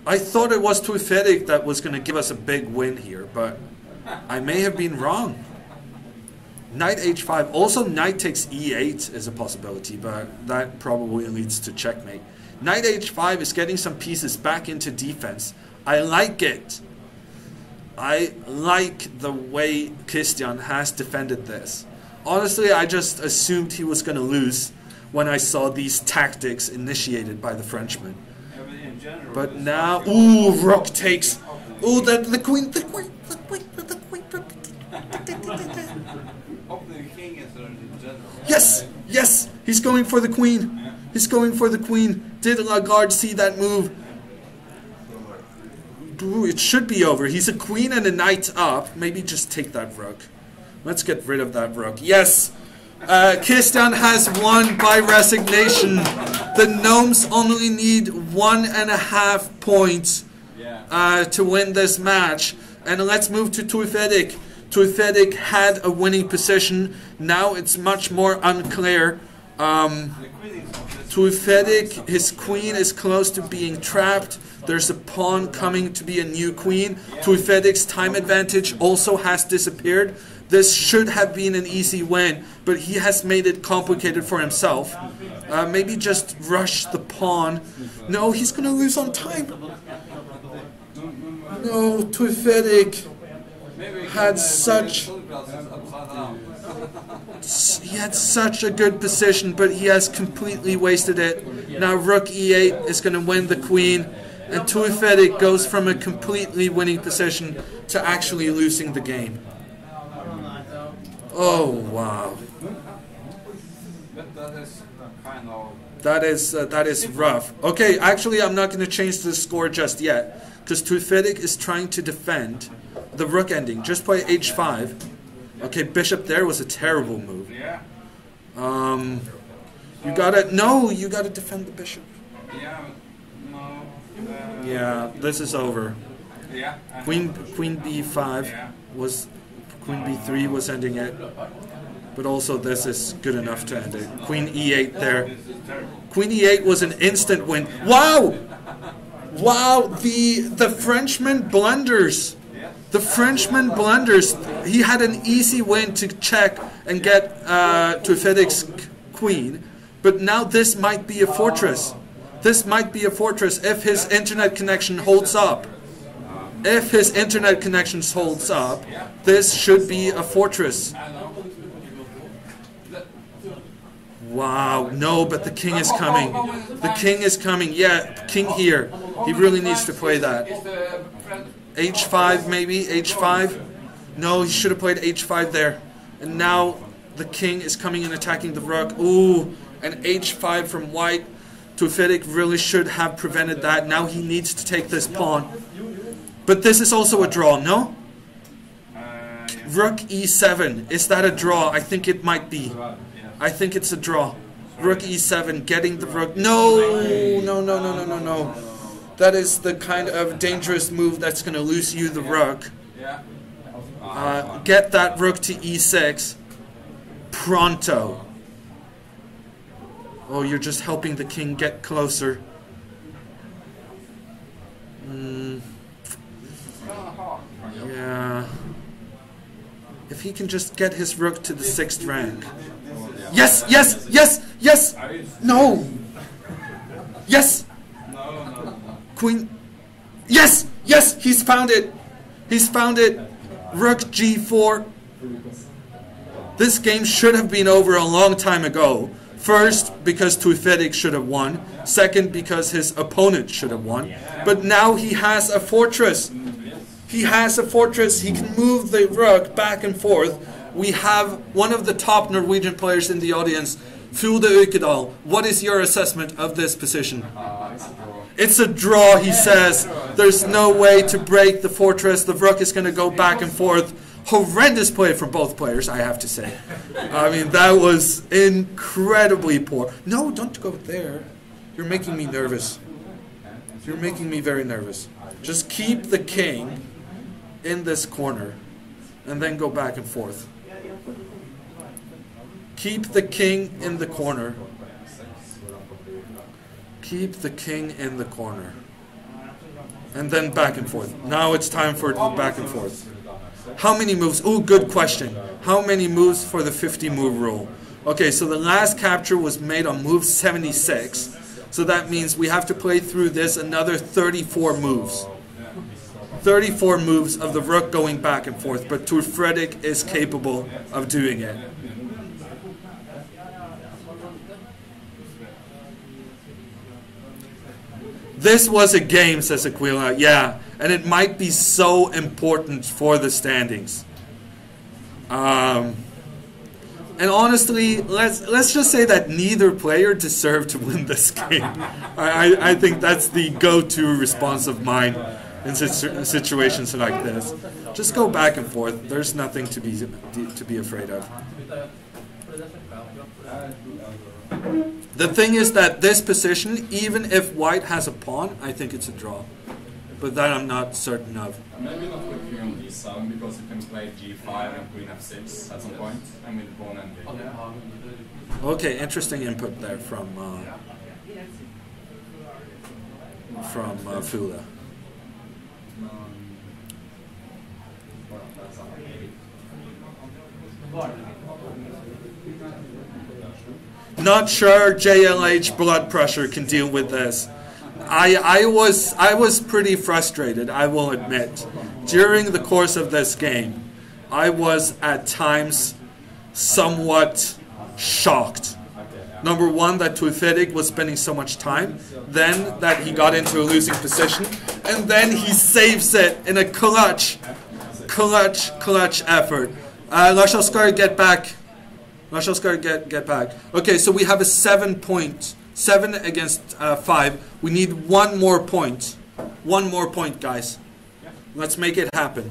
I thought it was Tuifedic that was going to give us a big win here, but I may have been wrong. Knight h5. Also, knight takes e8 is a possibility, but that probably leads to checkmate. Knight h5 is getting some pieces back into defense. I like it. I like the way Christian has defended this. Honestly, I just assumed he was going to lose when I saw these tactics initiated by the Frenchman. But now, ooh, rook takes. Ooh, the queen. Yes, yes, he's going for the queen. He's going for the queen. Did Lagarde see that move? Ooh, it should be over. He's a queen and a knight up. Maybe just take that rook. Let's get rid of that rook. Yes, Christian has won by resignation. The Gnomes only need 1.5 points to win this match. And let's move to Tuifedic. Tuifedic had a winning position. Now it's much more unclear. Tuifedic, his queen is close to being trapped. There's a pawn coming to be a new queen. Tuifedic's time advantage also has disappeared. This should have been an easy win, but he has made it complicated for himself. Maybe just rush the pawn. No, he's going to lose on time. No, Tuifedic had such a good position, but he has completely wasted it. Now rook e8 is going to win the queen, and Tuifedic goes from a completely winning position to actually losing the game. Oh wow, that is rough. Okay, actually I'm not going to change the score just yet, because Tuifedic is trying to defend the rook ending. Just play h5. Okay, bishop there was a terrible move. You gotta defend the bishop. Yeah, this is over. Queen b5 was, queen b3 was ending it, but also this is good enough to end it. Queen e8 there. Queen e8 was an instant win. Wow! Wow, the Frenchman blunders. The Frenchman blunders. He had an easy win to check and get Tuifedic's queen, but now this might be a fortress. This might be a fortress if his internet connection holds up. If his internet connection holds up, this should be a fortress. Wow, no, but the king is coming. The king is coming. Yeah, king here. He really needs to play that. h5 maybe, h5. No, he should have played h5 there. And now the king is coming and attacking the rook. Ooh, and h5 from white. Tuifedic really should have prevented that. Now he needs to take this pawn. But this is also a draw, no? Rook e7. Is that a draw? I think it might be. I think it's a draw. Rook e7, getting the rook. No, no, no, no, no, no, no. That is the kind of dangerous move that's going to lose you the rook. Get that rook to e6. Pronto. Oh, you're just helping the king get closer. Yeah. If he can just get his rook to the 6th rank. Yes, yes, yes, yes! No! Yes! Queen. Yes! Yes! He's found it! He's found it! Rook g4. This game should have been over a long time ago. First, because Tuifedic should have won. Second, because his opponent should have won. But now he has a fortress. He has a fortress. He can move the rook back and forth. We have one of the top Norwegian players in the audience, Frode Økedal. What is your assessment of this position? It's a draw, he says. There's no way to break the fortress. The rook is going to go back and forth. Horrendous play from both players, I have to say. I mean, that was incredibly poor. No, don't go there. You're making me nervous. You're making me very nervous. Just keep the king in this corner and then go back and forth. Keep the king in the corner. Keep the king in the corner. And then back and forth. Now it's time for the back and forth. How many moves? Oh, good question. How many moves for the 50 move rule? Okay, so the last capture was made on move 76. So that means we have to play through this another 34 moves. 34 moves of the rook going back and forth, but Tor Fredrik is capable of doing it. This was a game, says Aquila. Yeah, and it might be so important for the standings. And honestly, let's just say that neither player deserved to win this game. I think that's the go-to response of mine in situations like this. Just go back and forth. There's nothing to be afraid of. The thing is that this position, even if white has a pawn, I think it's a draw. But that I'm not certain of. Maybe not with king on d7 because you can play g5 and queen f6 at some point, and with pawn and d. Okay, interesting input there from Fula. Not sure JLH blood pressure can deal with this. I was pretty frustrated, I will admit. During the course of this game, I was at times somewhat shocked. Number one, that Tor Fredrik was spending so much time, then that he got into a losing position, and then he saves it in a clutch effort. Lashalskar, get back. Lashalskar, get back. Okay, so we have a 7 against 5. We need one more point. One more point, guys. Let's make it happen.